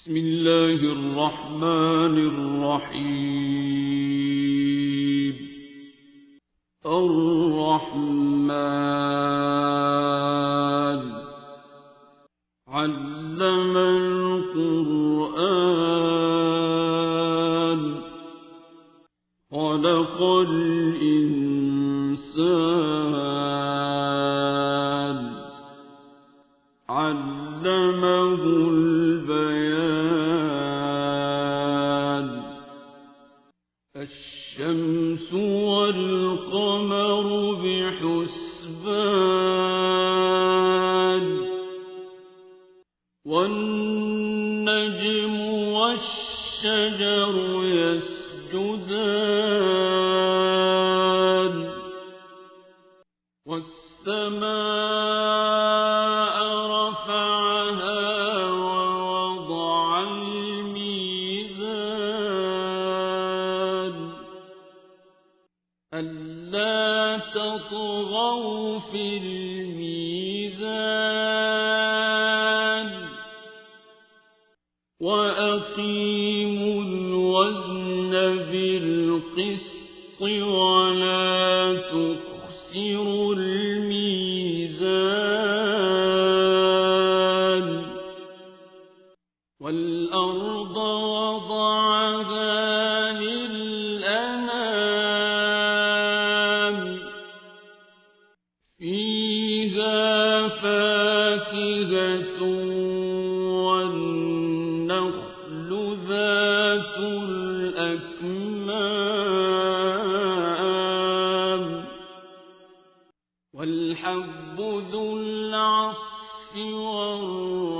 بسم الله الرحمن الرحيم. الرحمن علم القرآن خلق الإنسان علمه البيان. الشمس والقمر بحسبان والنجم والشجر يسجدان والسماء رفعها ووضع الميزان ألا تطغوا في الميزان وأقيموا الوزن بالقسط ولا تخسروا الميزان. والأرض وضعها للأنام فيها فاكهة والنخل ذات الأكمام والحب ذو العصف والريحان.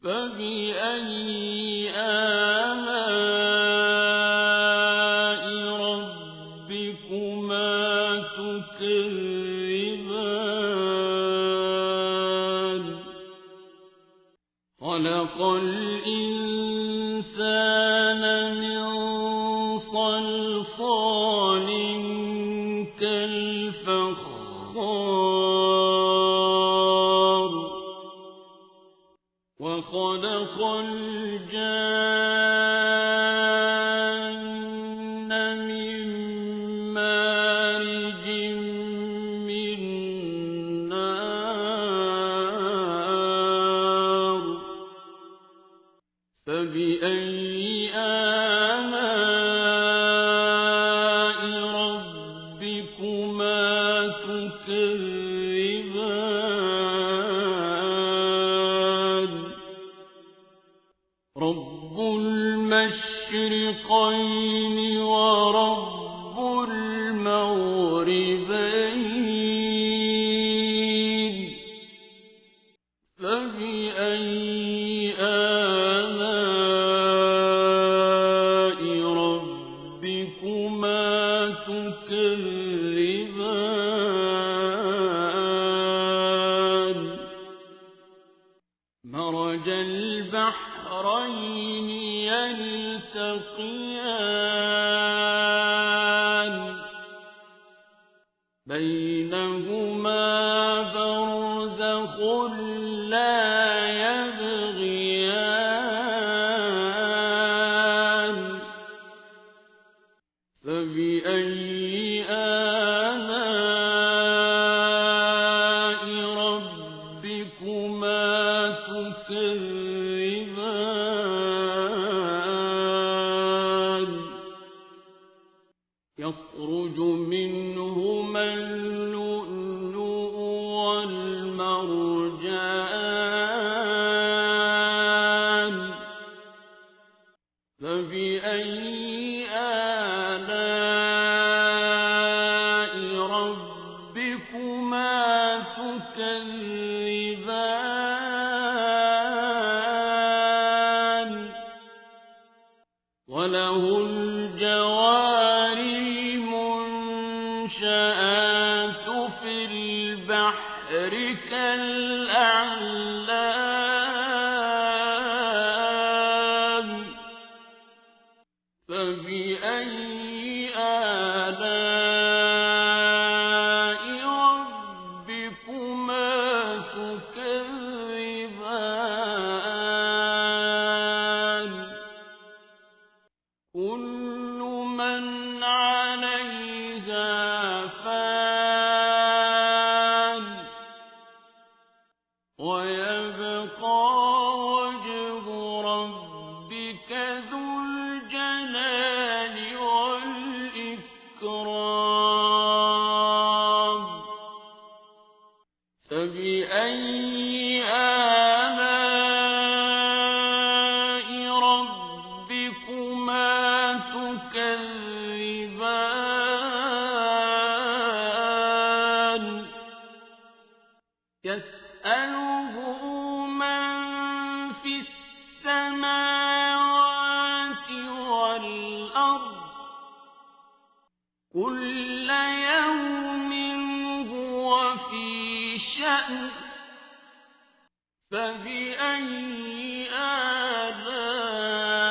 فبأي آلاء ربكما تكذبان. خلق الإنسان من صلصال كالفخار وخلق الجان من مارج من نار. فبأي آلاء ربكما تكذبان. رب المشرقين ورب المغربين. فبأي آلاء ربكما تكذبان. مرج البحرين يلتقيان بينهما برزخ لا يبغيان. فبأي آلاء ربكما تكذبان. يخرج منهما اللؤلؤ والمرجان. فبأي آلاء ربكما تكذبان. وله الجوار المنشآت في البحر كالأعلام. فبأي آلاء ربكما تكذبان. فبأي آلاء ربكما تكذبان يسأله من في السماوات والأرض كل يوم هو في شأن فبأي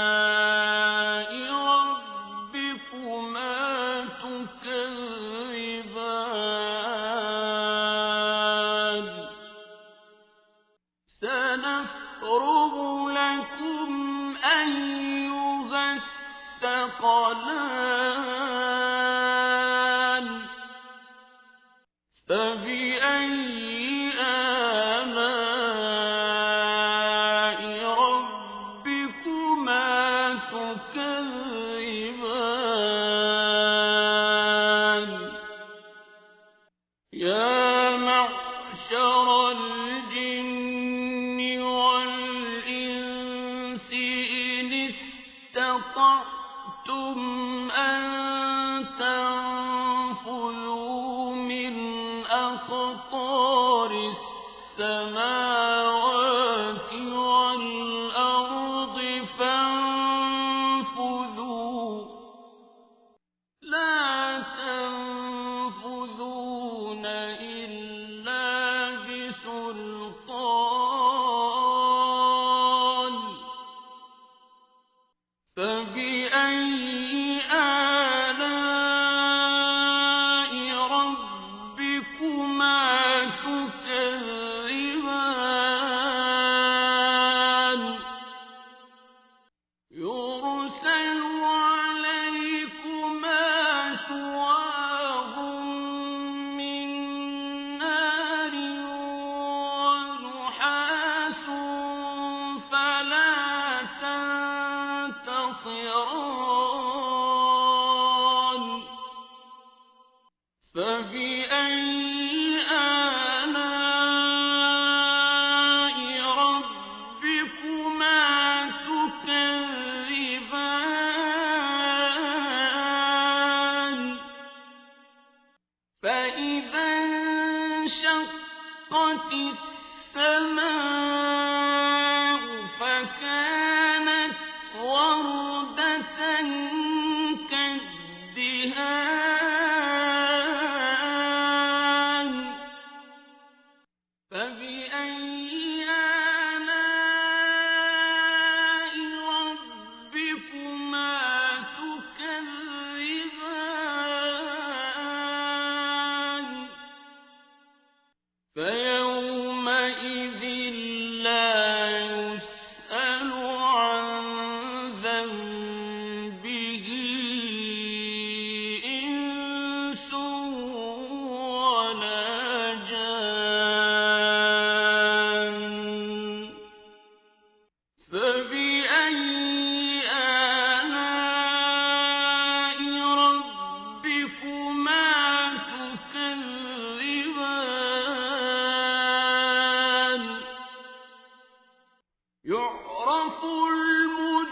آلاء ربكما تكذبان سنفرغ لكم أيها الثقلان فبأي آلاء ربكما تكذبان يا معشر الجن والإنس إن استطعتم أن تنفذوا من أقطار السماوات والأرض فانفذوا لا تنفذون إلا بسلطان فبأي آلاء ربكما تكذبان يرسل عليكما شواظ من نار ونحاس فلا تنتصران فبأي آلاء ربكما تكذبان فإذا انشقت السماء فكانت وردة كالدهان فبأي آلاء ربكما تكذبان فيومئذ لا يسأل عن ذنبه إنس ولا جان فبأي آلاء ربكما تكذبان يعرف المجرمون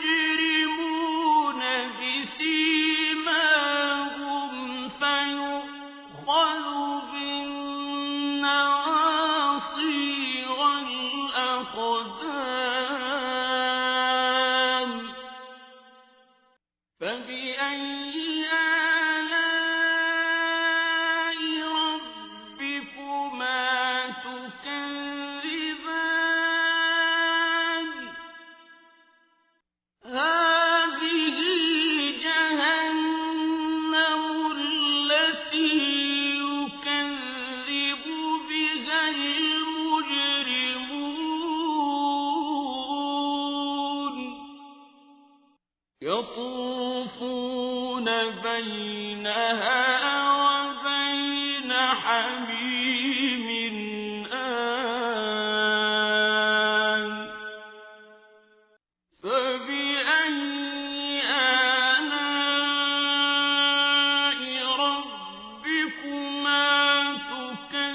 بسيماهم فيؤخذ بالنواصي والأقدام فبأي آلاء ربكما تكذبان هذه جهنم التي يكذب بها المجرمون يطوفون بينها وبين حميم آن فبأي آلاء ربكما تكذبان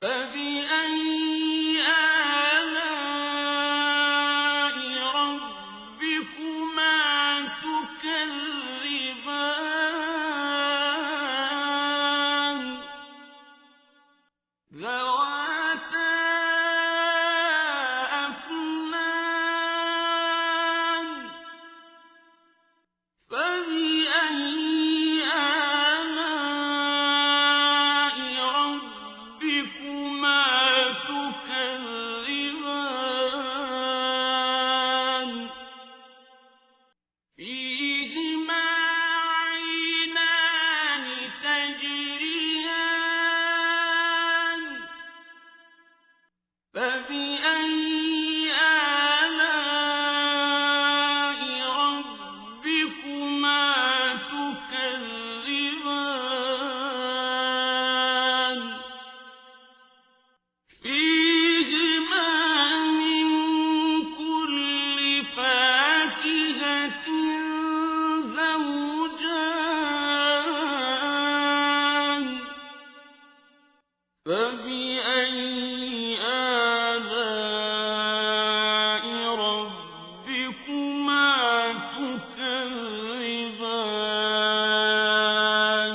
فبأي آلاء ربكما تكذبان ذواتا أفنان فبأي آلاء ربكما تكذبان فيهما عينان تجريان فبأي آلاء ربكما تكذبان فيهما من كل فاكهة زوجان فبأي آلاء ربكما تكذبان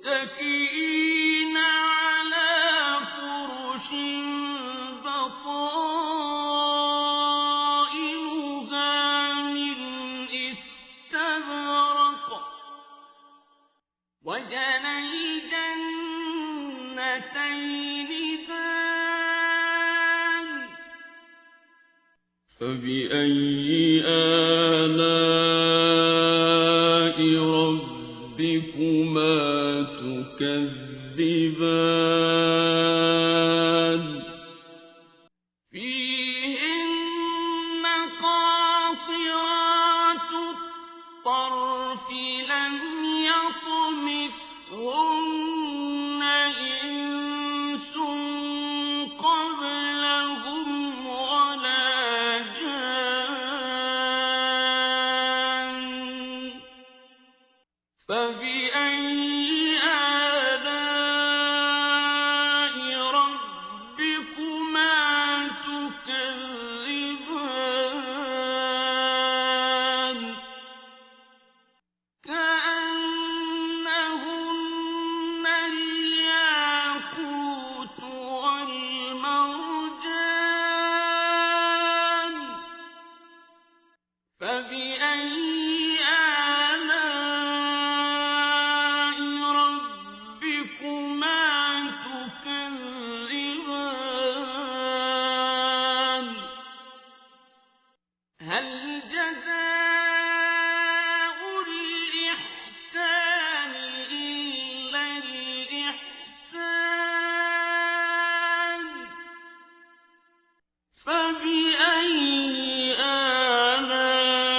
متكئين على فرش بطائنها من استبرق وجنى الجنتين دان فبأي آلاء ربكما تكذبان فيهن قاصرات الطرف لم يطمثهن إنس قبلهم ولا جان فبأي آلاء ربكما تكذبان كأنهن الياقوت والمرجان فبأي آلاء ربكما تكذبان هل جزاء الإحسان إلا الإحسان فبأي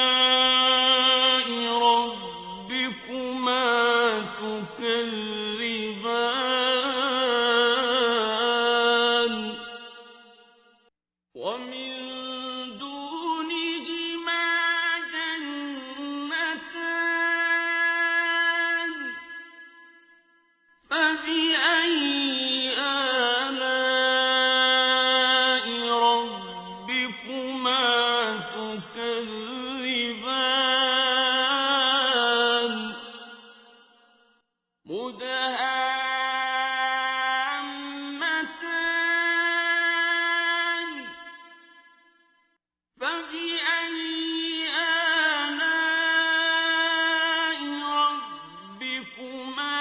آلاء ربكما تكذبان ومن دونهما جنتان فبأي آلاء ربكما تكذبان مدهامتان فبأي آلاء ربكما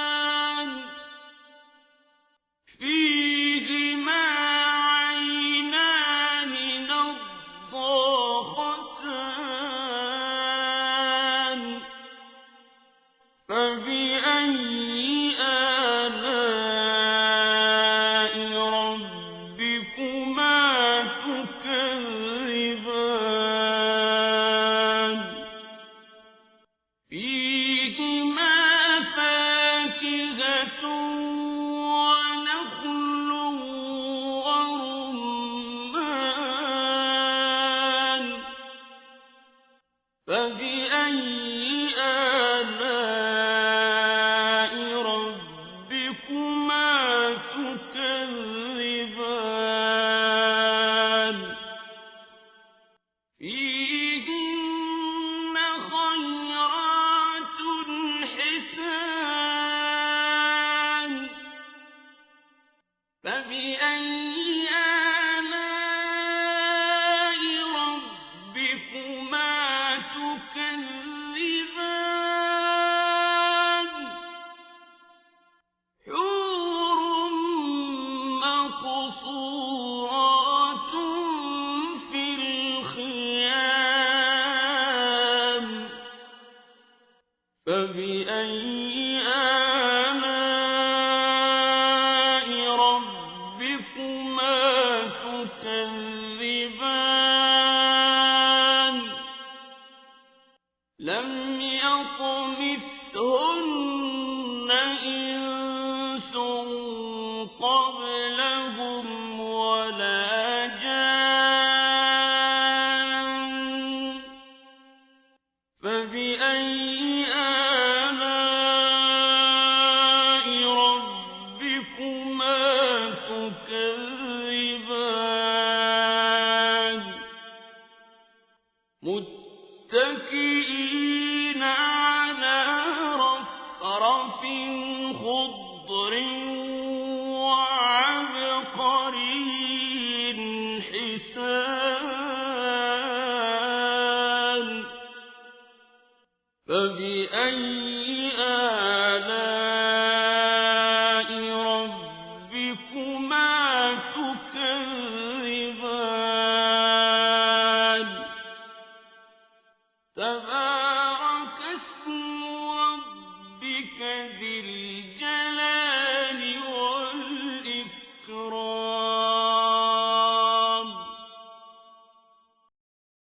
تكذبان فيهما عينان نضاختان فبأي آلاء ربكما تكذبان لم يطمثهن إنس قبلهم ولا جان فبأي آلاء ربكما تكذبان متكئين على رفرف خضر وعبقري حسان فبأي آلاء ربكما تكذبان